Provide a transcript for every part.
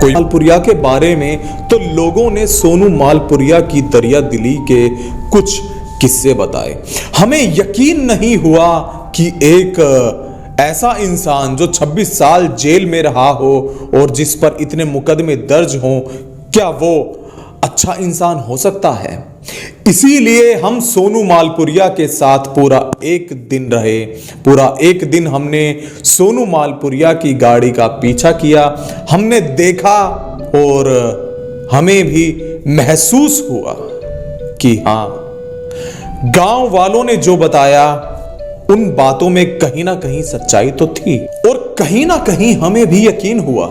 कोई मालपुरिया के बारे में तो लोगों ने सोनू मालपुरिया की दरिया दिली के कुछ किस्से बताए। हमें यकीन नहीं हुआ कि एक ऐसा इंसान जो 26 साल जेल में रहा हो और जिस पर इतने मुकदमे दर्ज हों, क्या वो अच्छा इंसान हो सकता है। इसीलिए हम सोनू मालपुरिया के साथ पूरा एक दिन रहे। पूरा एक दिन हमने सोनू मालपुरिया की गाड़ी का पीछा किया। हमने देखा और हमें भी महसूस हुआ कि हाँ, गांव वालों ने जो बताया उन बातों में कहीं ना कहीं सच्चाई तो थी, और कहीं ना कहीं हमें भी यकीन हुआ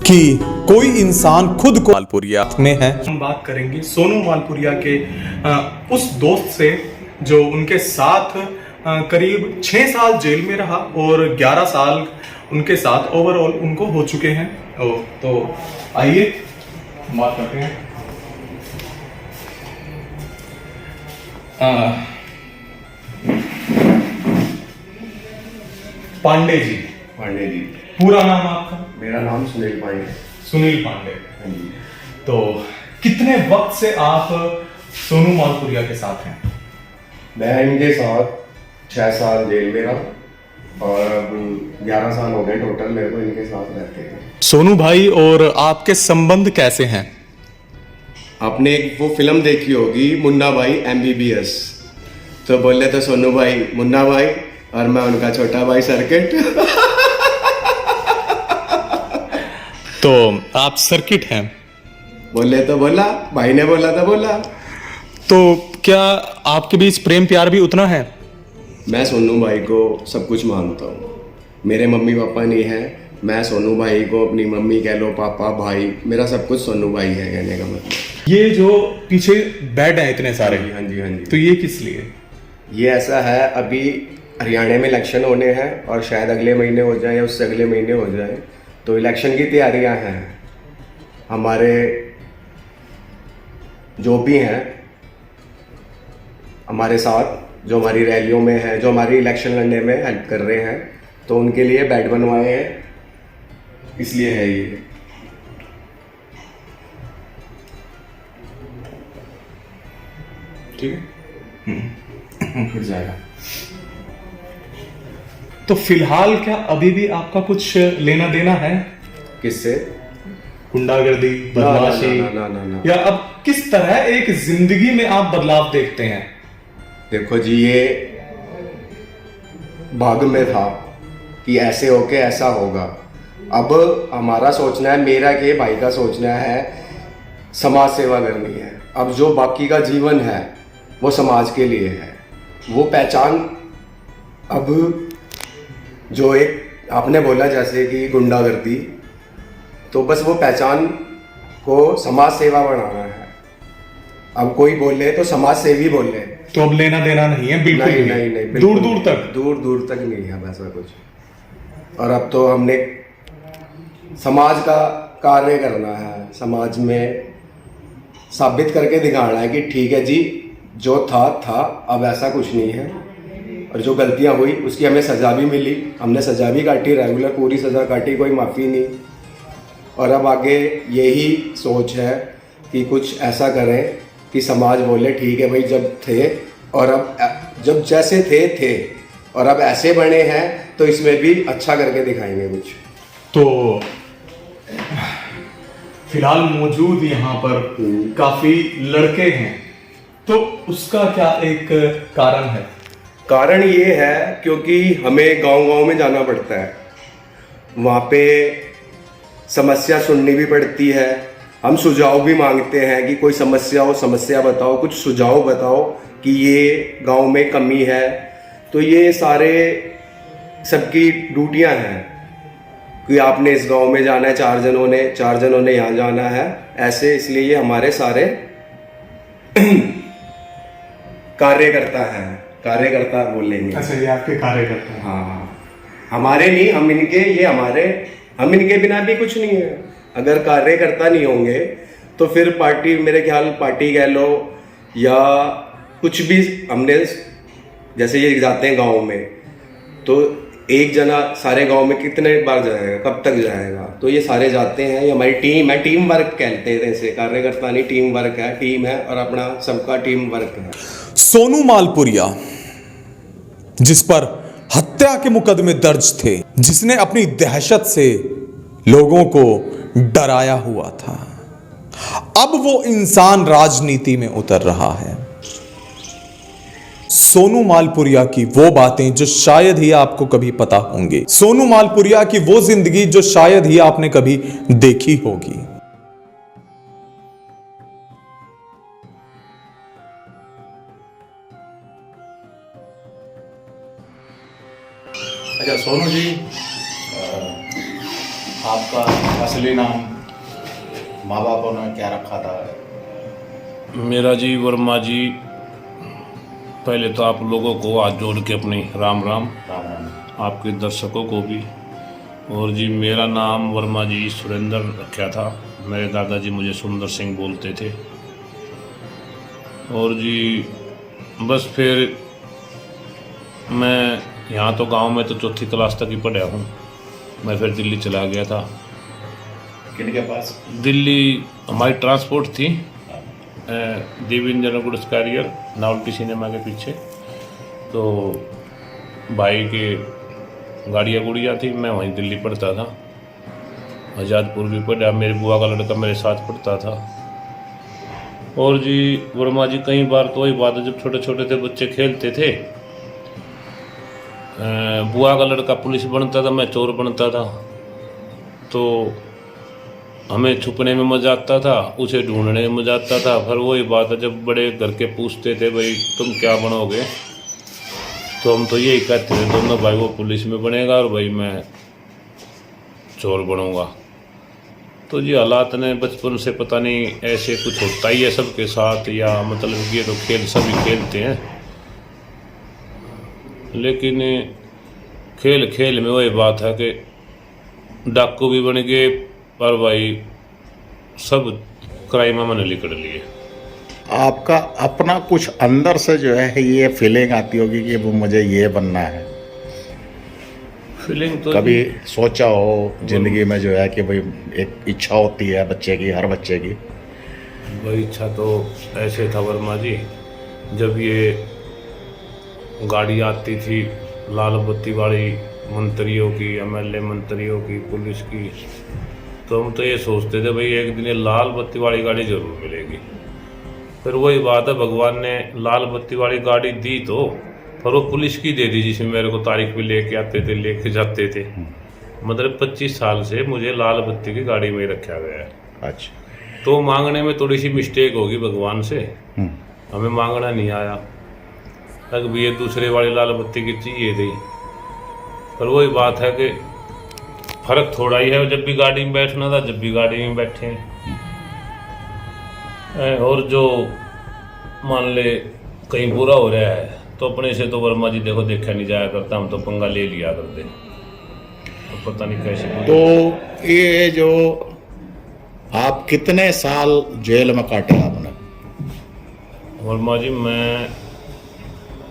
कि कोई इंसान खुद को मालपुरिया में है। हम बात करेंगे सोनू मालपुरिया के उस दोस्त से जो उनके साथ करीब 6 साल जेल में रहा और 11 साल उनके साथ ओवरऑल उनको हो चुके हैं। तो आइए बात करते हैं। पांडे जी। पूरा नाम आपका? मेरा नाम सुनील पांडे। सुनील पांडे। तो कितने वक्त से आप सोनू मालपुरिया के साथ हैं? मैं इनके साथ 6 साल जेल में रहा और अब 11 साल हो गए टोटल मेरे को इनके साथ रहते हैं। सोनू भाई और आपके संबंध कैसे हैं? आपने एक वो फिल्म देखी होगी मुन्ना भाई MBBS, तो बोले तो सोनू भाई मुन्ना भाई और मैं उनका छोटा भाई सर्किट। तो आप सर्किट हैं? बोले तो बोला, भाई ने बोला तो बोला। तो क्या आपके बीच प्रेम प्यार भी उतना है? मैं सोनू भाई को सब कुछ मानता हूँ। मेरे मम्मी पापा नहीं है, मैं सोनू भाई को अपनी मम्मी कह लो, पापा, भाई, मेरा सब कुछ सोनू भाई है कहने का मतलब। ये जो पीछे बेड है इतने सारे, हाँ जी हाँ जी। तो ये किस लिए? ये ऐसा है, अभी हरियाणा में इलेक्शन होने हैं और शायद अगले महीने हो जाए या उससे अगले महीने हो जाए, तो इलेक्शन की तैयारियां हैं। हमारे जो भी हैं हमारे साथ, जो हमारी रैलियों में है, जो हमारी इलेक्शन लड़ने में हेल्प कर रहे हैं, तो उनके लिए बेड बनवाए हैं, इसलिए है ये। ठीक है, फिर जाएगा। तो फिलहाल क्या अभी भी आपका कुछ लेना देना है? किससे? गुंडागर्दी, बदमाशी, ना। या अब किस तरह एक जिंदगी में आप बदलाव देखते हैं? देखो जी, ये भाग में था कि ऐसे होके ऐसा होगा। अब हमारा सोचना है, मेरा के भाई का सोचना है, समाज सेवा करनी है। अब जो बाकी का जीवन है वो समाज के लिए है। वो पहचान, अब जो एक आपने बोला जैसे कि गुंडागर्दी, तो बस वो पहचान को समाज सेवा बनाना है। अब कोई बोले तो समाज सेवी बोले, तो अब लेना देना नहीं है बिल्कुल? नहीं, दूर दूर तक नहीं है वैसा कुछ। और अब तो हमने समाज का कार्य करना है, समाज में साबित करके दिखाना है कि ठीक है जी, जो था, अब ऐसा कुछ नहीं है। और जो गलतियां हुई उसकी हमें सज़ा भी मिली, हमने सज़ा भी काटी, रेगुलर पूरी सज़ा काटी, कोई माफ़ी नहीं। और अब आगे यही सोच है कि कुछ ऐसा करें कि समाज बोले ठीक है भाई, जब थे और अब जब जैसे थे और अब ऐसे बने हैं, तो इसमें भी अच्छा करके दिखाएंगे कुछ। तो फिलहाल मौजूद यहाँ पर काफी लड़के हैं, तो उसका क्या एक कारण है? कारण ये है क्योंकि हमें गांव-गांव में जाना पड़ता है, वहाँ पे समस्या सुननी भी पड़ती है। हम सुझाव भी मांगते हैं कि कोई समस्या हो, समस्या बताओ, कुछ सुझाव बताओ कि ये गांव में कमी है। तो ये सारे सबकी ड्यूटियां हैं कि आपने इस गांव में जाना है, 4 जनों ने यहाँ जाना है, ऐसे। इसलिए ये हमारे सारे कार्यकर्ता बोल लेंगे। अच्छा, ये आपके कार्यकर्ता हैं? हाँ, हमारे नहीं, हम इनके, ये हमारे। हम इनके बिना भी कुछ नहीं है। अगर कार्यकर्ता नहीं होंगे तो फिर पार्टी, मेरे ख्याल पार्टी कह लो या कुछ भी, हमने जैसे ये जाते हैं गांव में, तो एक जना सारे गांव में कितने बार जाएगा, कब तक जाएगा? तो ये सारे जाते हैं, ये हमारी टीम है, टीम वर्क कहते हैं इसे, कार्यकर्ता नहीं, टीम वर्क है, टीम है और अपना सबका टीम वर्क है। सोनू मालपुरिया, जिस पर हत्या के मुकदमे दर्ज थे, जिसने अपनी दहशत से लोगों को डराया हुआ था, अब वो इंसान राजनीति में उतर रहा है। सोनू मालपुरिया की वो बातें जो शायद ही आपको कभी पता होंगी, सोनू मालपुरिया की वो जिंदगी जो शायद ही आपने कभी देखी होगी। अच्छा सोनू जी, आपका असली नाम माँ बापों ने क्या रखा था? मेरा जी वर्मा जी, पहले तो आप लोगों को हाथ जोड़ के अपनी राम राम, राम राम। आपके दर्शकों को भी। और जी मेरा नाम वर्मा जी सुरेंद्र रखा था, मेरे दादाजी मुझे सुंदर सिंह बोलते थे। और जी बस फिर मैं यहाँ तो गांव में तो चौथी क्लास तक ही पढ़ा हूँ। मैं फिर दिल्ली चला गया था। किनके पास? दिल्ली हमारी ट्रांसपोर्ट थी, देवी इंजन गुड्स कैरियर, नावल्टी सिनेमा के पीछे। तो भाई के गाड़ियाँ गुड़िया थी, मैं वहीं दिल्ली पढ़ता था। आज़ादपुर भी पढ़ा, मेरी बुआ का लड़का मेरे साथ पढ़ता था। और जी वर्मा जी, कई बार तो वही बात है, जब छोटे छोटे थे बच्चे खेलते थे, बुआ का लड़का पुलिस बनता था, मैं चोर बनता था। तो हमें छुपने में मजा आता था, उसे ढूंढने में मजा आता था। फिर वही बात है, जब बड़े घर के पूछते थे भाई तुम क्या बनोगे, तो हम तो यही कहते थे दोनों भाई, वो पुलिस में बनेगा और भाई मैं चोर बनूंगा। तो जी हालात ने बचपन से पता नहीं ऐसे कुछ होता ही है सबके साथ, या मतलब ये तो खेल सभी खेलते हैं, लेकिन खेल खेल में वही बात है कि डाकू भी बन गए, पर भाई सब क्राइम मैंने लिख लिए। आपका अपना कुछ अंदर से जो है ये फीलिंग आती होगी कि वो मुझे ये बनना है? फीलिंग तो कभी सोचा हो जिंदगी में जो है कि भाई एक इच्छा होती है बच्चे की, हर बच्चे की? वही इच्छा तो ऐसे था वर्मा जी, जब ये गाड़ी आती थी लाल बत्ती वाली, मंत्रियों की, एमएलए मंत्रियों की, पुलिस की, तो हम तो ये सोचते थे भाई एक दिन ये लाल बत्ती वाली गाड़ी जरूर मिलेगी। फिर वही बात है, भगवान ने लाल बत्ती वाली गाड़ी दी तो, पर वो पुलिस की दे दी, जिसमें मेरे को तारीख भी लेके आते थे, लेके जाते थे। मतलब 25 साल से मुझे लाल बत्ती की गाड़ी में रखा गया है। अच्छा। तो मांगने में थोड़ी सी मिस्टेक होगी भगवान से, हमें मांगना नहीं आया, तक भी ये दूसरे वाली लाल बत्ती की चाहिए थी। पर वही बात है कि फर्क थोड़ा ही है, जब भी गाड़ी में बैठना था जब भी गाड़ी में बैठे। और जो मान ले कहीं बुरा हो रहा है तो अपने से तो वर्मा जी देखो देखा नहीं जाया करता, हम तो पंगा ले लिया करते, तो पता नहीं कैसे। तो ये जो आप कितने साल जेल में काटे आपने? वर्मा जी मैं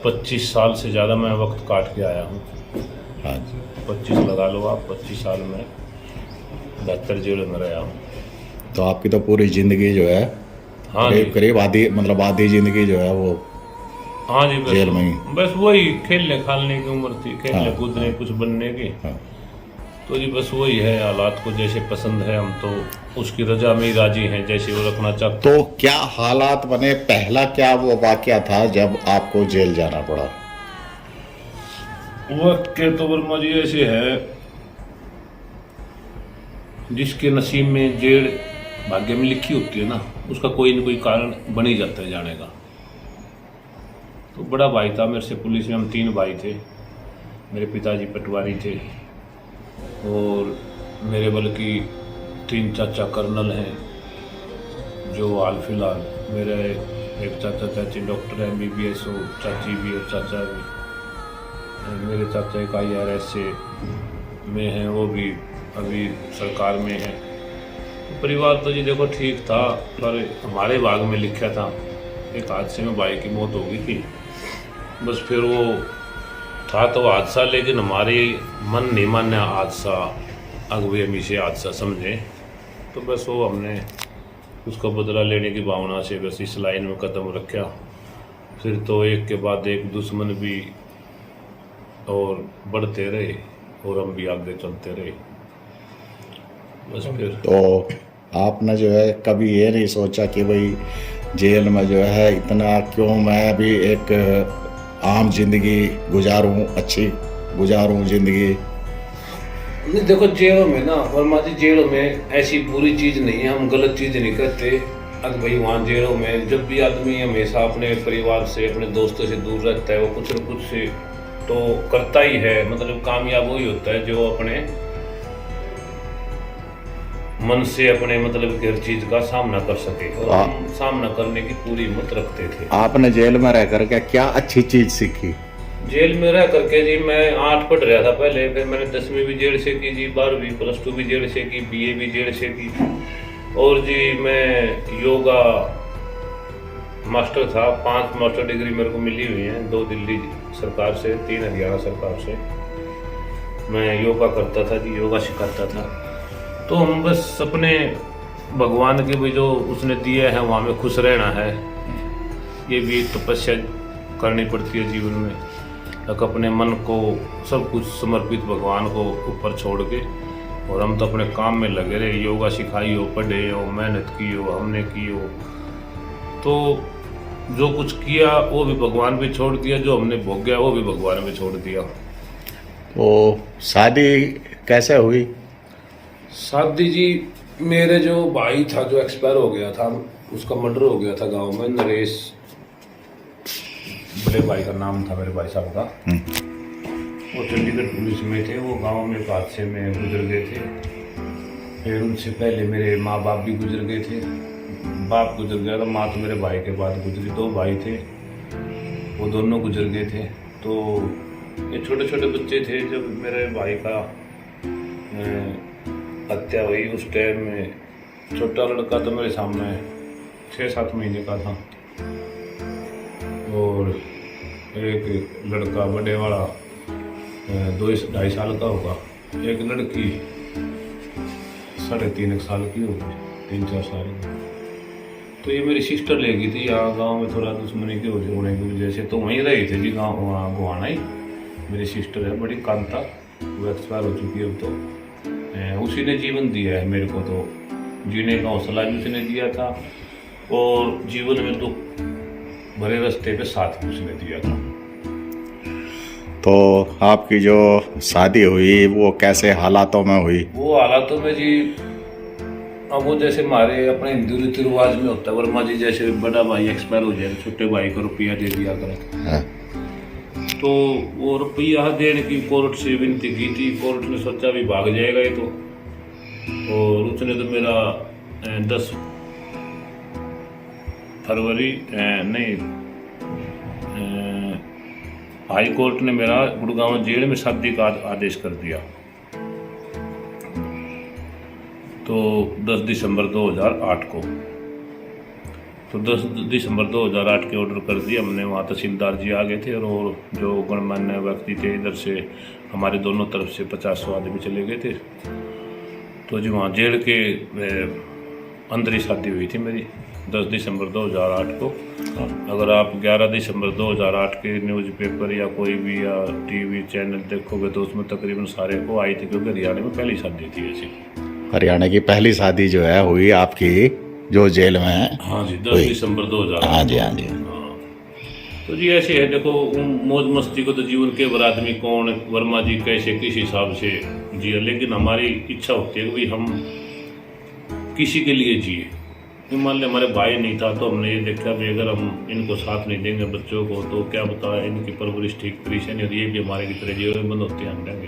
25 साल से ज़्यादा मैं वक्त काट के आया हूँ। हाँ जी। 25 लगा लो आप, 25 साल में 72 जेल में रहा हूँ। तो आपकी तो पूरी जिंदगी जो है, हाँ करीब करीब आधी, मतलब आधी जिंदगी जो है वो हाँ जी, जेल में ही। बस वही खेलने खालने की उम्र थी, खेलने हाँ। कूदने कुछ बनने की। हाँ। तो जी बस वही है, हालात को जैसे पसंद है हम तो उसकी रजा में ही राजी हैं, जैसे वो रखना चाहते। तो क्या हालात बने, पहला क्या वो वाकया था जब आपको जेल जाना पड़ा? वक्त के तो वर्मा जी ऐसे है, जिसके नसीब में जेल भाग्य में लिखी होती है ना, उसका कोई न कोई कारण बन ही जाता है जाने का। तो बड़ा भाई था मेरे से पुलिस में, हम 3 भाई थे। मेरे पिताजी पटवारी थे और मेरे बल्कि 3 चाचा कर्नल हैं, जो हाल फिलहाल मेरे एक चाचा चाची डॉक्टर हैं, MBBS हो, चाची भी और चाचा भी। मेरे चाचा एक IRS से में हैं, वो भी अभी सरकार में है। तो परिवार तो जी देखो ठीक था, पर हमारे भाग में लिखा था एक हादसे में भाई की मौत हो गई थी। बस फिर वो था तो हादसा, लेकिन हमारे मन नहीं माने हादसा, अगवे हमेशा हादसा समझे। तो बस वो हमने उसका बदला लेने की भावना से बस इस लाइन में कदम रखा। फिर तो एक के बाद एक दुश्मन भी और बढ़ते रहे और हम भी आगे चलते रहे। बस फिर तो आपने जो है कभी ये नहीं सोचा कि भाई जेल में जो है इतना क्यों, मैं भी एक आम जिंदगी गुजारूं, अच्छी गुजारूं जिंदगी? नहीं, देखो जेलों में ना वर्मा जी, जेलों में ऐसी बुरी चीज़ नहीं है, हम गलत चीज़ नहीं करते। अब भाई वहाँ जेलों में जब भी आदमी हमेशा अपने परिवार से, अपने दोस्तों से दूर रहता है, वो कुछ न कुछ से तो करता ही है। मतलब कामयाब वही होता है जो अपने मन से अपने मतलब हर चीज़ का सामना कर सके, और हम सामना करने की पूरी हिम्मत रखते थे। आपने जेल में रह करके क्या अच्छी चीज सीखी? जेल में रह करके जी मैं 8 पढ़ रहा था पहले, फिर मैंने 10वीं भी जेल से की जी, 12वीं +2 भी जेल से की, BA भी जेल से की। और जी मैं योगा मास्टर था, 5 मास्टर डिग्री मेरे को मिली हुई हैं, 2 दिल्ली सरकार से, 3 हरियाणा सरकार से। मैं योगा करता था जी, योगा सिखाता था। तो हम बस अपने भगवान के भी जो उसने दिए हैं वहाँ में खुश रहना है, ये भी तपस्या करनी पड़ती है जीवन में। अपने मन को सब कुछ समर्पित भगवान को ऊपर छोड़ के, और हम तो अपने काम में लगे रहे, योगा सिखाई हो, पढ़े हो, मेहनत की हो, हमने की हो। तो जो कुछ किया वो भी भगवान पे छोड़ दिया, जो हमने भोग वो भी भगवान पे छोड़ दिया। तो शादी कैसे हुई? शादी जी, मेरे जो भाई था जो एक्सपायर हो गया था, उसका मर्डर हो गया था गांव में, नरेश बड़े भाई का नाम था मेरे भाई साहब का। वो चंडीगढ़ पुलिस में थे, वो गांव में एक हादसे में गुजर गए थे। फिर उनसे पहले मेरे माँ बाप भी गुजर गए थे। बाप गुजर गया था, माँ तो मेरे भाई के बाद गुजरी। 2 भाई थे, वो दोनों गुजर गए थे। तो ये छोटे छोटे बच्चे थे। जब मेरे भाई का हत्या हुई उस टाइम में छोटा लड़का तो मेरे सामने 6-7 महीने का था, और एक लड़का बड़े वाला 2-2.5 साल का होगा, एक लड़की 3.5 साल की होगी, 3-4 साल की। तो ये मेरी सिस्टर ले गई थी यहाँ गांव में, थोड़ा दुश्मनी के होने की वजह से। तो वहीं रही थी जी, गाँव वहाँ गुहाना ही। मेरी सिस्टर है बड़ी, कांता, वो एक्सपायर हो चुकी है अब। तो उसी ने जीवन दिया है मेरे को, तो जीने का हौसला भी उसने दिया था, और जीवन में तो भरे रास्ते पे साथ भी उसने दिया था। तो आपकी जो शादी हुई वो कैसे हालातों में हुई? वो हालातों में जी, अब वो जैसे हमारे अपने हिंदू रीति रिवाज में होता है वर्मा जी, जैसे बड़ा भाई एक्सपायर हो जाए, छोटे भाई को रुपया दे दिया करें। तो वो रुपया देने की कोर्ट से विनती की थी। कोर्ट ने सोचा भी भाग जाएगा ये तो, और उसने तो मेरा 10 फरवरी नहीं, हाई कोर्ट ने मेरा गुड़गांव जेल में शादी का आदेश कर दिया। तो 10 दिसंबर 2008 को, तो 10 दिसंबर 2008 के ऑर्डर कर दिया हमने। वहाँ तहसीलदार जी आ गए थे, और जो गणमान्य व्यक्ति थे इधर से हमारे दोनों तरफ से 50 आदमी चले गए थे। तो जी वहाँ जेल के अंदर ही शादी हुई थी मेरी 10 दिसंबर 2008 को। अगर आप 11 दिसंबर 2008 के न्यूज़पेपर या कोई भी या टीवी चैनल देखोगे तो उसमें तकरीबन सारे को आई थी, क्योंकि हरियाणा में पहली शादी थी ऐसी। हरियाणा की पहली शादी जो है हुई आपकी जो जेल में है? हाँ जी, 10 दिसंबर 2008। हाँ जी, हाँ जी। तो जी ऐसे है, देखो मौज मस्ती को तो जीवन के बर आदमी कौन वर्मा जी कैसे किस हिसाब से जिए, लेकिन हमारी इच्छा होती है कि हम किसी के लिए जिए। मान लिया हमारे भाई नहीं था तो हमने ये देखा भी अगर हम इनको साथ नहीं देंगे बच्चों को तो क्या बता इनकी परवरिश ठीक तरीके से नहीं होती, ये भी हमारे की तरह जेल में बंद होते हैं हम देंगे।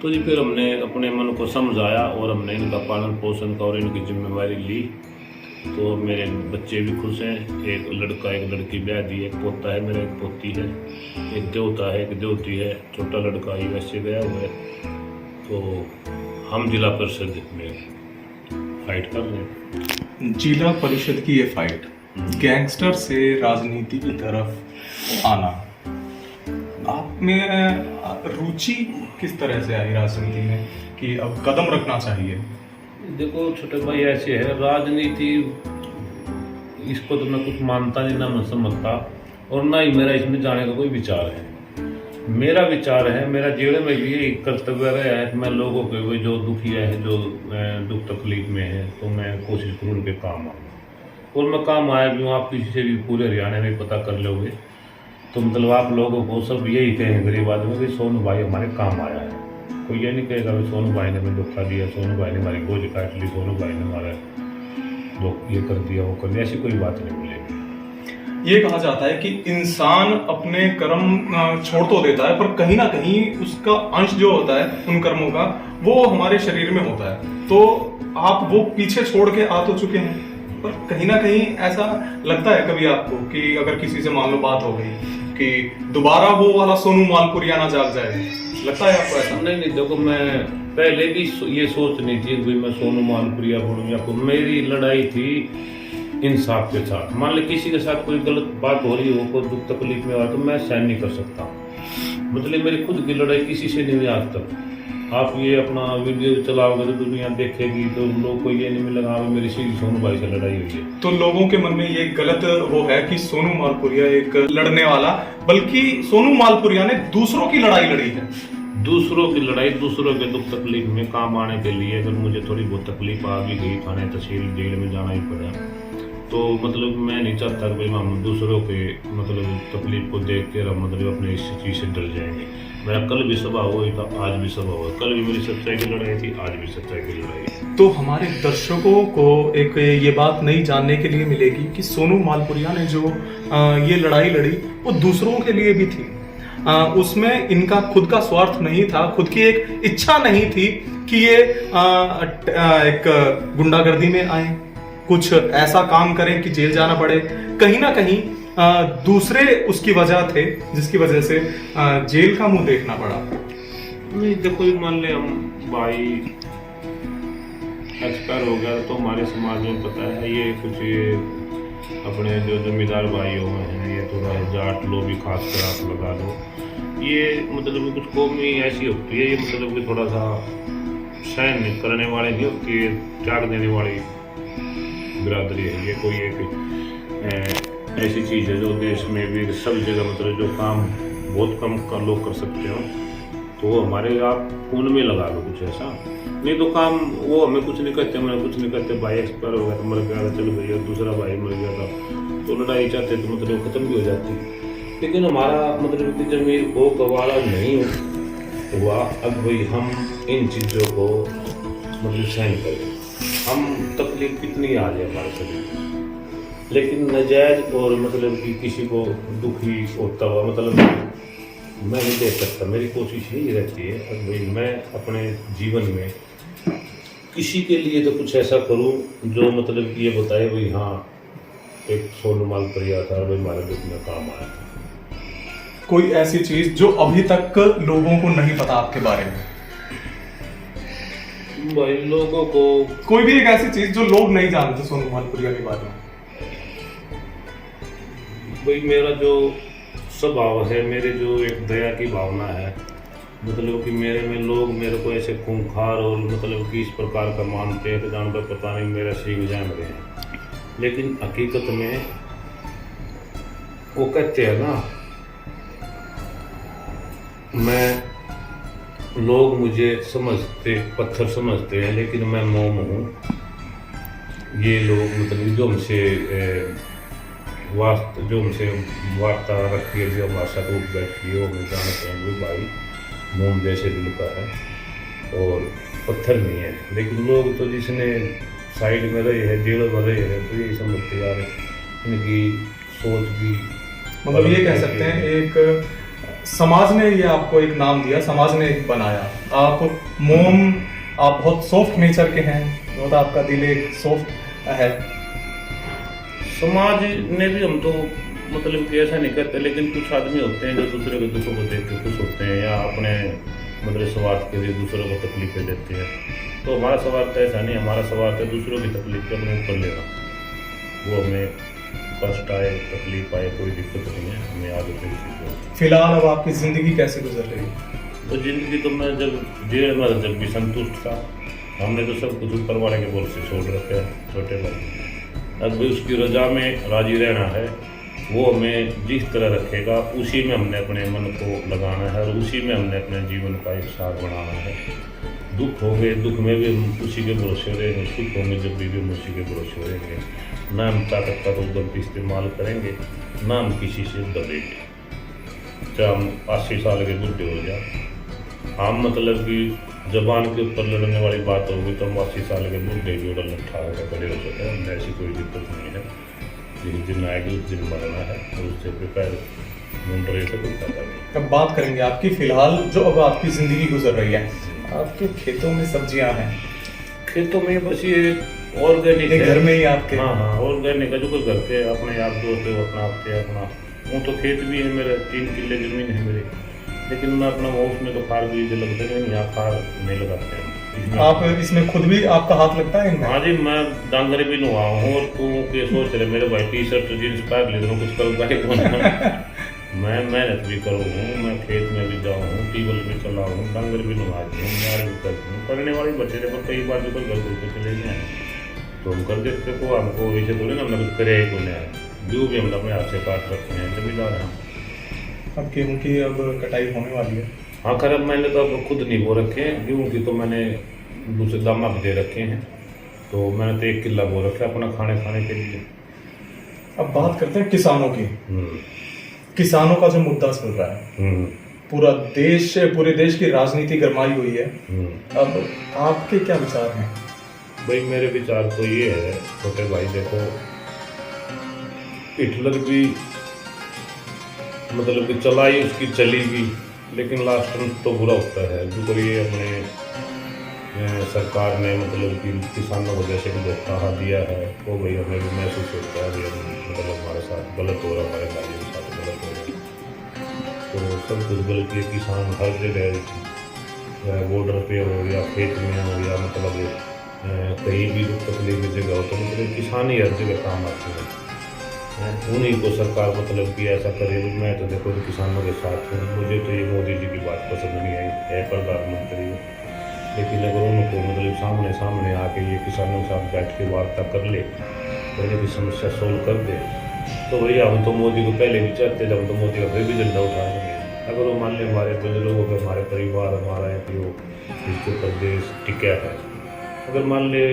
तो जी फिर हमने अपने मन को समझाया और हमने इनका पालन पोषण का और इनकी जिम्मेवारी ली। तो मेरे बच्चे भी खुश हैं, एक लड़का एक लड़की ब्याह दी, एक पोता है मेरा, एक पोती है, एक देवता है एक देवती है, छोटा लड़का ही वैसे गया हुआ है। तो हम जिला परिषद में फाइट कर रहे हैं। जिला परिषद की ये फाइट गैंगस्टर से राजनीति की तरफ आना, आप में रुचि किस तरह से आई राजनीति में कि अब कदम रखना चाहिए? देखो छोटे भाई, ऐसे है राजनीति, इसको तो मैं कुछ मानता नहीं, ना मैं समझता, और ना ही मेरा इसमें जाने का कोई विचार है। मेरा विचार है, मेरा जीवन में भी यही कर्तव्य रहा है कि मैं लोगों के वो जो दुखी है, जो दुख तकलीफ में है, तो मैं कोशिश करूँ उनके काम आऊँ, और मैं काम आया भी हूँ। आप किसी से भी पूरे हरियाणा में पता कर लोगे तो मतलब आप लोगों को सब यही कहेंगे गरीब आदमी कि सोनू भाई हमारे काम आया है। कोई ये नहीं कहेगा कि सोनू भाई ने हमें धोखा दिया, सोनू भाई ने हमारी गोद काट ली, सोनू भाई ने हमारा ये कर दिया, वो कर दिया, ऐसी कोई बात नहीं मिलेगी। ये कहा जाता है कि इंसान अपने कर्म छोड़ तो देता है, पर कहीं ना कहीं उसका अंश जो होता है उन कर्मों का, वो हमारे शरीर में होता है। तो आप वो पीछे छोड़ के आ तो चुके हैं, पर कहीं ना कहीं ऐसा लगता है कभी आपको कि अगर किसी से मान लो बात हो गई कि दोबारा वो वाला सोनू मालपुरिया ना जाग जाए, लगता है आपको ऐसा? नहीं, देखो मैं पहले भी ये सोच नहीं थी कि मैं सोनू मालपुरिया बनूं या कोई। मेरी लड़ाई थी इंसाफ के साथ। मान लो किसी के साथ कोई गलत बात हो रही हो, कोई दुख तकलीफ में आ तो मैं सहन नहीं कर सकता। मतलब मेरी खुद की लड़ाई किसी से नहीं हुई आज तक। आप ये अपना वीडियो चलाओगे तो दुनिया देखेगी, तो लोग को ये नहीं मिलेगा हाँ मेरी सीधी सोनू भाई से लड़ाई हुई है। तो लोगों के मन में ये गलत वो है कि सोनू मालपुरिया एक लड़ने वाला, बल्कि सोनू मालपुरिया ने दूसरों की लड़ाई लड़ी है। दूसरों की लड़ाई, दूसरों के दुख तकलीफ में काम आने के लिए अगर मुझे थोड़ी बहुत तकलीफ आ भी गई, थाने तहसील जेल में जाना ही पड़ा, तो मतलब मैं नहीं चाहता कि भाई हम दूसरों के मतलब तकलीफ को देख कर हम मतलब अपने इस चीज़ से डर जाएंगे। मेरा कल भी सभा हुई था, आज भी सभा हुआ, कल भी मेरी सच्चाई की लड़ाई थी, आज भी सच्चाई की लड़ाई है। तो हमारे दर्शकों को एक ये बात नहीं जानने के लिए मिलेगी कि सोनू मालपुरिया ने जो ये लड़ाई लड़ी वो दूसरों के लिए भी थी। उसमें इनका खुद का स्वार्थ नहीं था, खुद की एक इच्छा नहीं थी कि ये एक गुंडागर्दी में आए, कुछ ऐसा काम करें कि जेल जाना पड़े। कहीं ना कहीं दूसरे उसकी वजह थे जिसकी वजह से जेल का मुंह देखना पड़ा। नहीं देखो, मान ले हम भाई एक्सपायर हो गया तो हमारे समाज में पता है ये कुछ ये अपने जो जमींदार भाई हो हैं, ये थोड़ा जाट लोग भी खास कर आप लगा लो, ये मतलब कुछ कौमी ऐसी होती है, ये मतलब कि थोड़ा सा सहन करने वाले नहीं होती, त्याग देने वाली बिरादरी है। ये कोई एक ऐसी चीज़ है जो देश में भी सब जगह मतलब जो काम बहुत कम लोग कर सकते हो, तो हमारे आप खून में लगा लो कुछ ऐसा। नहीं तो काम वो हमें कुछ नहीं कहते, हमें कुछ नहीं कहते, भाई एक्सपायर हो गया तो मर गया था, चलो भैया दूसरा भाई मर गया था, तो लड़ाई चाहते तो मतलब ख़त्म भी हो जाती। लेकिन हमारा मतलब कि जमीन वो गवारा नहीं हुआ। अब भाई हम इन चीज़ों को मतलब सहन करें, हम तकलीफ कितनी आ जाए हमारे शरीर, लेकिन नाजायज और मतलब कि किसी को दुखी होता हुआ मतलब मैं नहीं देख सकता। मेरी कोशिश यही रहती है कि भाई मैं अपने जीवन में किसी के लिए तो कुछ ऐसा करूं जो मतलब ये बताए भाई हाँ एक सोनू मालपुरिया था भाई हमारे दुख में काम आया। कोई ऐसी चीज जो अभी तक लोगों को नहीं पता आपके बारे में? भाई लोगों को कोई भी एक ऐसी चीज जो लोग नहीं जानते सोनू मालपुरिया के बारे में? भाई मेरा जो स्वभाव है, मेरे जो एक दया की भावना है, मतलब कि मेरे में लोग मेरे को ऐसे खूंखार और मतलब कि इस प्रकार का मानते हैं कि जानकर पता नहीं मेरा सीख जान रहे हैं, लेकिन हकीकत में वो कहते हैं ना, मैं लोग मुझे समझते पत्थर समझते हैं लेकिन मैं मोम हूँ। ये लोग मतलब जो हमसे जो हमसे वार्ता रखी है, जो भाषा को बैठी है, वो मैं जानते हैं कि भाई मोम जैसे दिल का है और पत्थर नहीं है। लेकिन लोग तो जिसने साइड में रहे हैं, जेल में रहे हैं, तो यही समझते यार इनकी सोच भी मतलब ये कह सकते हैं एक समाज ने ये आपको एक नाम दिया, समाज ने एक बनाया। आप मोम, आप बहुत सॉफ्ट नेचर के हैं, बहुत आपका दिल एक सॉफ्ट है। समाज ने भी हम तो मतलब कि ऐसा नहीं करते, लेकिन कुछ आदमी होते हैं जो दूसरे के दुखों को देख के खुश होते हैं या अपने मतलब स्वार्थ के लिए दूसरों को तकलीफें देते हैं। तो हमारा स्वार्थ ऐसा नहीं, हमारा स्वार्थ है दूसरों की तकलीफ को अपने ऊपर लेना, वो हमें कष्ट आए तकलीफ आए कोई दिक्कत नहीं है, हमें आगे कोई चीज़ हो। फिलहाल अब आपकी जिंदगी कैसे गुजर रही है? तो ज़िंदगी तो मैं जब जेल में जब भी संतुष्ट था, हमने तो सब कुछ ऊपर वाले के बोल से छोड़ रखे हैं छोटे भाई। अब भी उसकी रजा में राजी रहना है, वो हमें जिस तरह रखेगा उसी में हमने अपने मन को लगाना है और उसी में हमने अपने जीवन का एक सार बनाना है। दुख होंगे, दुख में भी हम उसी के भरोसे रहेंगे, सुख होंगे जब भी हम उसी के भरोसे रहेंगे। ना हम ताकत का गलत इस्तेमाल करेंगे, ना हम किसी से दबेंगे। चाहे हम 80 साल के बुढ़े हो जाए, हम मतलब कि जबान के ऊपर लड़ने वाली बात होगी तो हम 80 साल के बुढ़े भी उड़ल ठाड़ कर खड़े हो सकते हैं, हमें ऐसी कोई दिक्कत नहीं है। जिस दिन आएगी उस दिन मरना है और उससे प्रिपेयर ढूंढ रहे थे कोई पता नहीं। अब बात करेंगे आपकी फिलहाल जो अब आपकी जिंदगी गुजर रही है। आपके खेतों में सब्जियां हैं, खेतों में बस ये ऑर्गेनिक ये है। घर में ही आपके? हाँ हाँ, ऑर्गेनिक है, जो कोई घर के अपने यार दोस्त है वो अपना आपके अपना। वो तो खेत भी है मेरे, 3 किले जमीन है मेरी, लेकिन मैं अपना उसमें तो खार बीज लगते हैं, यहाँ खार नहीं लगाते हैं। आप इसमें खुद भी आपका हाथ लगता है इनमें? हाँ जी, मैं डांगर भी नुआ हूँ और तू ये सोच रहे मेरे भाई टी-शर्ट जींस पैंट ले दो कुछ करूँगा ही कौन। मैं मेहनत भी करूँ हूँ, मैं खेत में भी जाऊँ हूँ, ट्यूबवेल भी चलाऊँ हूँ, डांगर भी नुआती हूँ, यार भी करती हूँ। करने वाले बच्चे थे पर कई बार जो कोई घर पे चले गए तो हम कर देते को हमको वैसे थोड़ी ना हमने कुछ करे को नहीं, जो भी हमने अपने हाथ से काट रखे हैं, जमींदार हैं। अब गेहूँ की अब कटाई होने वाली है। हाँ खैर, मैंने तो अब खुद नहीं बो रखे हैं गेहूँ की, तो मैंने दूसरे दामा भी दे रखे हैं, तो मैंने तो 1 किला बो रखा है अपना खाने के लिए। अब बात करते हैं किसानों की। किसानों का जो मुद्दा चल रहा है, पूरे देश की राजनीति गरमाई हुई है। अब आपके क्या विचार हैं? भाई मेरे विचार तो ये है छोटे भाई, देखो हिटलर भी मतलब कि चलाई उसकी चली भी, लेकिन लास्ट में तो बुरा होता है। जो ये अपने सरकार ने मतलब कि किसानों को जैसे कि धोखा दिया है, वो भाई हमें भी महसूस होता है कि मतलब हमारे साथ गलत हो रहा है, हमारे भाइयों के साथ गलत हो रहा है। तो सब कुछ गलत है, किसान हर जगह बॉर्डर पे हो या खेत में हो या मतलब कहीं भी दुख तकलीफ की जगह हो तो मतलब किसान ही हर जगह काम आते हैं। उन्हीं को सरकार मतलब कि ऐसा करे। मैं तो देखो किसानों के साथ हूँ, मुझे तो ये मोदी जी की बात पसंद नहीं आई है प्रधानमंत्री, लेकिन अगर उनको मतलब सामने आके ये किसानों के साथ बैठ के वार्ता कर ले, पहले की समस्या सोल्व कर दे, तो भैया हम तो मोदी को पहले भी चाहते थे, हम तो मोदी का फिर भी झंडा उठाएंगे। अगर वो मान ले हमारे बुजुर्गों के, हमारे परिवार, हमारा इसके प्रदेश टिका है, अगर मान ले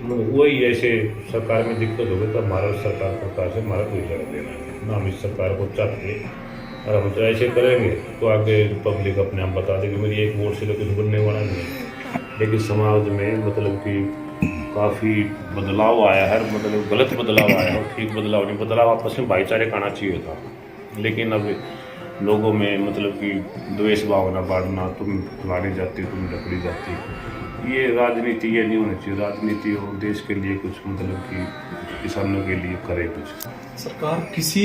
वही ऐसे सरकार में दिक्कत हो गई तो हमारा सरकार से हमारा कोई जगह देना है ना, हम इस सरकार को चाहते। और हम तो ऐसे करेंगे तो आगे पब्लिक अपने आप बता देगी मेरी एक वोट से तो कुछ बनने वाला नहीं है। लेकिन समाज में मतलब कि काफ़ी बदलाव आया है, मतलब गलत बदलाव आया है, ठीक बदलाव नहीं। बदलाव आपस में भाईचारे का आना चाहिए था, लेकिन अब लोगों में मतलब कि द्वेष भावना बढ़ना, तुम फलानी जाती, तुम लकड़ी जाती, ये राजनीति ये नहीं होनी चाहिए। राजनीति हो देश के लिए कुछ मतलब कि किसानों के लिए करे कुछ। सरकार किसी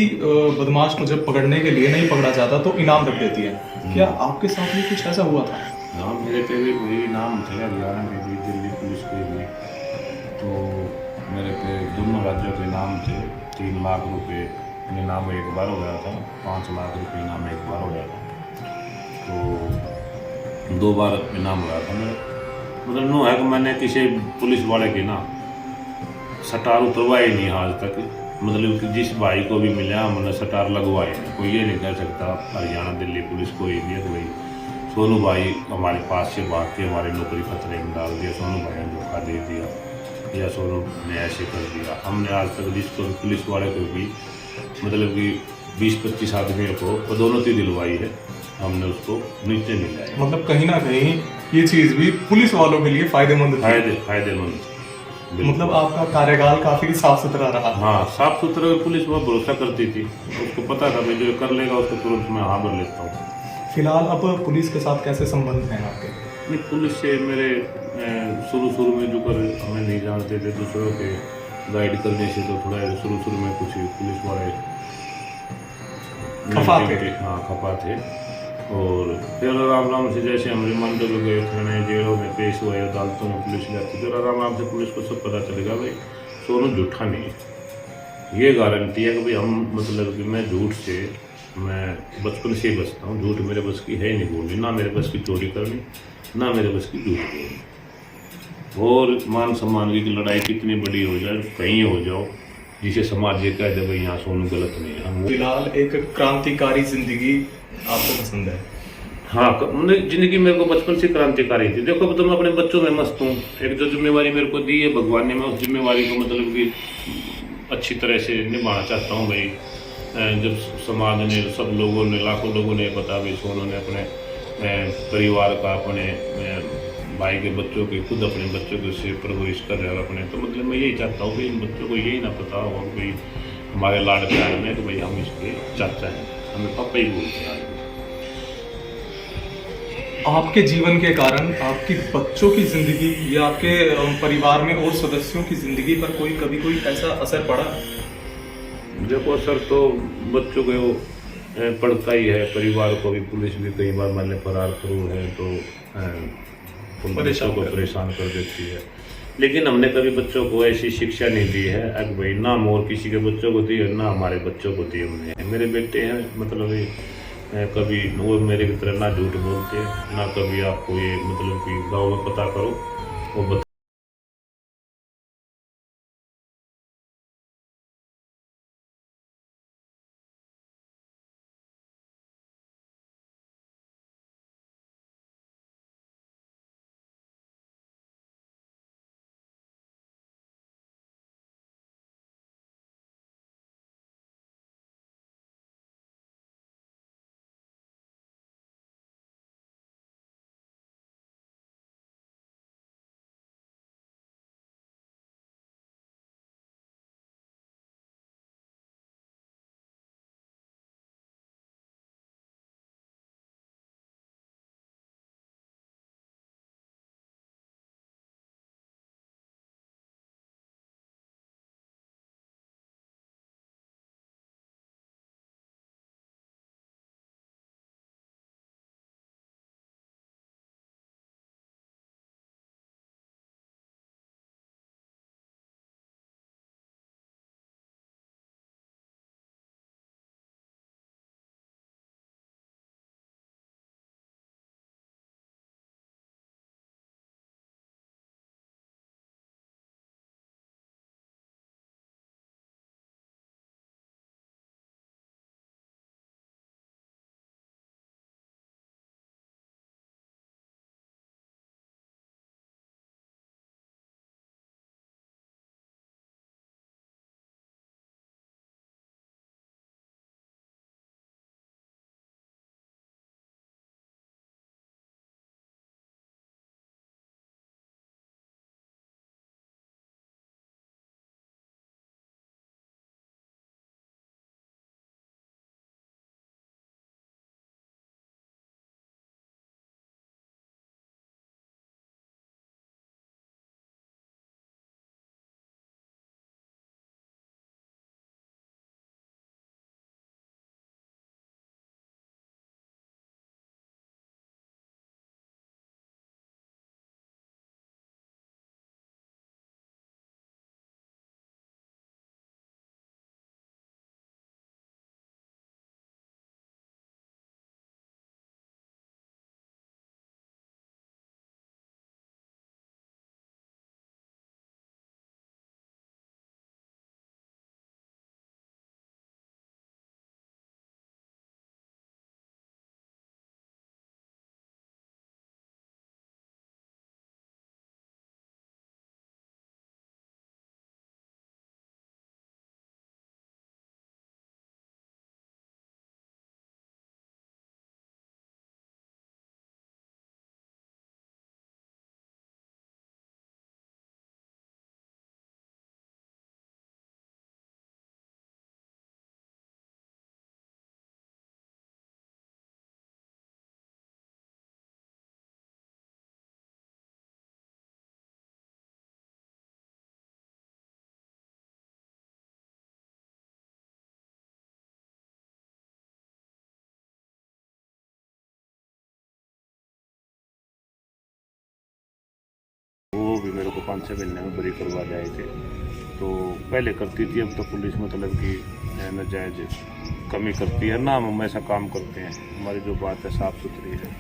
बदमाश को जब पकड़ने के लिए नहीं पकड़ा जाता तो इनाम रख देती है, क्या आपके साथ भी कुछ ऐसा हुआ था? हाँ, मेरे पे भी वही इनाम थे, हरियाणा में भी, दिल्ली पुलिस के भी, तो मेरे पे दोनों राज्यों के इनाम थे। 3 लाख रुपए इनाम एक बार हो गया था, 5 लाख रुपए इनाम एक बार हो गया था, तो 2 बार इनाम हो गया था मेरा। मतलब नो है कि मैंने किसी पुलिस वाले की ना सटार उतरवाई नहीं आज तक, मतलब कि जिस भाई को भी मिला हमने सटार लगवाए। कोई ये नहीं कह सकता हरियाणा दिल्ली पुलिस को ही दिया, तो भाई सोनू भाई हमारे पास से भाग के हमारी नौकरी खतरे में डाल दिया, सोनू भाई ने धोखा दे दिया या सोनू ने ऐसे कर दिया। हमने आज तक जिसको पुलिस वाले को भी मतलब कि 20-25 आदमियों को पदोन्नति दिलवाई है, हमने उसको नीचे नहीं लाया। मतलब कहीं ना कहीं ये चीज भी पुलिस वालों के लिए फायदेमंद थी। फायदेमंद। मतलब आपका कार्यकाल काफी साफ सुथरा रहा। हाँ, साफ सुथरा पुलिस बहुत भरोसा करती थी, उसको पता था भाई जो कर लेगा उसको तुरंत मैं हाँ भर लेता हूँ। फिलहाल अब पुलिस के साथ कैसे संबंध हैं आपके? नहीं, पुलिस से मेरे शुरू में जो कर हमें नहीं जानते थे, दूसरों के गाइड करने से तो थोड़ा शुरू में कुछ पुलिस वाले खफा थे। और फिर राम से जैसे हम रिमांडर में गए, थाने जेलों में पेश हुए, अदालतों में पुलिस जाती थी, और राम से पुलिस को सब पता चलेगा भाई सोनू झूठा नहीं है, ये गारंटी है कि भाई हम मतलब कि मैं झूठ से मैं बचपन से ही बचता हूँ। झूठ मेरे बस की है ही नहीं बोलनी, ना मेरे बस की चोरी करनी, ना मेरे बस की झूठ बोलनी। और मान सम्मान की लड़ाई कितनी बड़ी हो जाए, कहीं हो जाओ, जिसे समाज ये कह दे भाई यहाँ सोनू गलत नहीं है, हम फिलहाल एक क्रांतिकारी जिंदगी आपको पसंद है? हाँ मतलब जिंदगी मेरे को बचपन से क्रांतिकारी थी। देखो अब तो मैं अपने बच्चों में मस्त हूँ। एक जो जिम्मेवारी मेरे को दी है भगवान ने, मैं उस जिम्मेवारी को मतलब कि अच्छी तरह से निभाना चाहता हूँ भाई। जब समाज ने, सब लोगों ने, लाखों लोगों ने पता भाई सोनू ने अपने परिवार का, अपने भाई के बच्चों के, खुद अपने बच्चों को से परवरिश कर रहे हैं अपने, तो मतलब मैं यही चाहता हूँ कि इन बच्चों को यही ना पता हो भाई हमारे लाड प्यार में, तो भाई हम इसके चाचा हैं, हमें पापा ही बोलते हैं। आपके जीवन के कारण आपकी बच्चों की जिंदगी या आपके परिवार में और सदस्यों की जिंदगी पर कभी कोई ऐसा असर पड़ा? देखो सर, तो बच्चों को पड़ता ही है, परिवार को भी। पुलिस भी कई बार मैंने फरार करूँ है तो बच्चों को परेशान कर देती है, लेकिन हमने कभी बच्चों को ऐसी शिक्षा नहीं दी है अब भाई, ना मोर किसी के बच्चों को दी है, ना हमारे बच्चों को दी हमने। मेरे बेटे हैं मतलब कभी वो मेरे की तरह ना झूठ बोलते, ना कभी आपको ये मतलब कि गाँव में पता करो वो भी मेरे को 5-6 महीने में बरी करवा जाए थे। तो पहले करती थी, अब तो पुलिस मतलब कि नाजायज कमी करती है ना। हम हमेशा काम करते हैं, हमारी जो बात है साफ़ सुथरी है,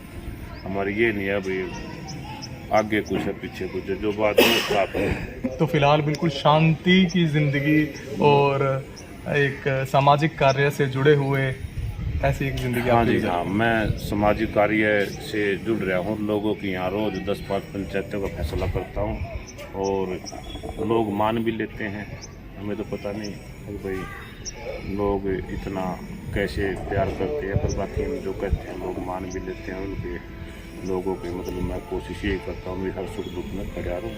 हमारी ये नहीं है भाई आगे कुछ है पीछे कुछ है, जो बात है साफ है। तो फिलहाल बिल्कुल शांति की ज़िंदगी और एक सामाजिक कार्य से जुड़े हुए ऐसी एक ज़िंदगी हाँ आपकी जी गुजर हाँ, मैं सामाजिक कार्य से जुड़ रहा हूँ। लोगों की यहाँ रोज़ 10-5 पंचायतों का फैसला करता हूँ और लोग मान भी लेते हैं। हमें तो पता नहीं कि भाई लोग इतना कैसे प्यार करते हैं, पर बाकी हम जो कहते हैं लोग मान भी लेते हैं। उनके लोगों के मतलब मैं कोशिश यही करता हूँ भी हर सुख दुख में खड़ा रहूँ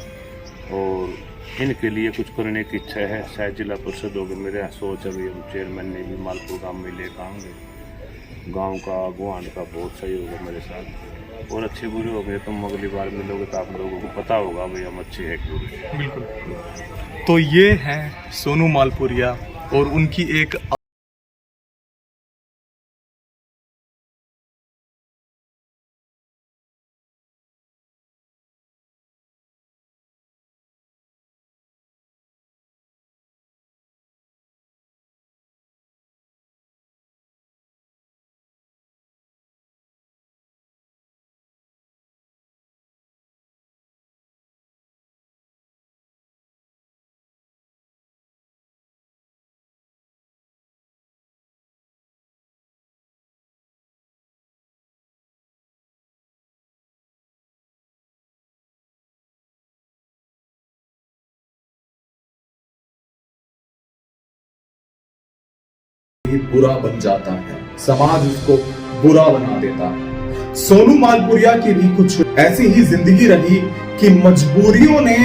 और इनके लिए कुछ करने की इच्छा है। शायद जिला परिषद होगी, मेरे सोच अभी हम चेयरमैन ने भी मालपुर गाँव में लेकर आएंगे। गांव का गुआन का बहुत सहयोग है मेरे साथ और अच्छे बुरे हो गए। तुम अगली बार मिलोगे तो आप लोगों को पता होगा भाई हम अच्छे हैं कि बुरे। बिल्कुल। तो ये हैं सोनू मालपुरिया और उनकी एक ही बुरा बन जाता है, समाज उसको बुरा बना देता है। सोनू मालपुरिया की भी कुछ ऐसी ही जिंदगी रही कि मजबूरियों ने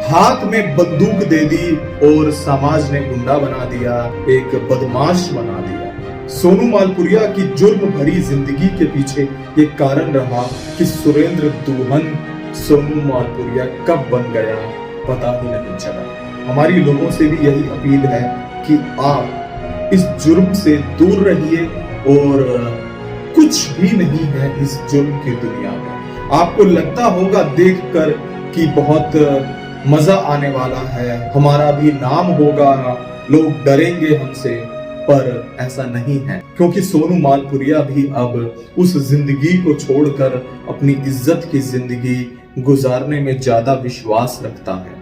हाथ में बंदूक दे दी और समाज ने गुंडा बना दिया, एक बदमाश बना दिया। सोनू मालपुरिया की जुर्म भरी जिंदगी के पीछे ये कारण रहा कि सुरेंद्र दुल्हन सोनू मालपुरिया कब बन गया पता ही नहीं चला। हमारी लोगों से भी यही अपील है कि आप इस जुर्म से दूर रहिए और कुछ भी नहीं है इस जुर्म की दुनिया में। आपको लगता होगा देखकर कि बहुत मजा आने वाला है, हमारा भी नाम होगा, लोग डरेंगे हमसे, पर ऐसा नहीं है क्योंकि सोनू मालपुरिया भी अब उस जिंदगी को छोड़कर अपनी इज्जत की जिंदगी गुजारने में ज्यादा विश्वास रखता है।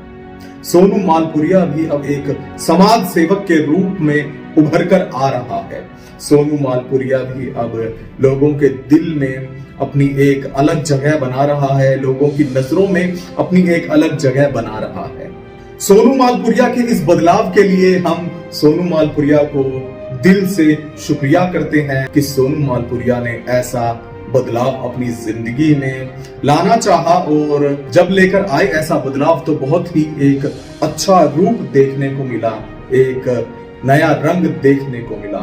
सोनू मालपुरिया भी अब एक समाज सेवक के रूप में उभर कर आ रहा है। सोनू मालपुरिया भी अब लोगों के दिल में अपनी एक अलग जगह बना रहा है, लोगों की नजरों में अपनी एक अलग जगह बना रहा है। सोनू मालपुरिया के इस बदलाव के लिए हम सोनू मालपुरिया को दिल से शुक्रिया करते हैं कि सोनू मालपुरिया ने ऐसा बदलाव अपनी जिंदगी में लाना चाहा और जब लेकर आए ऐसा बदलाव तो बहुत ही एक अच्छा रूप देखने को मिला, एक नया रंग देखने को मिला।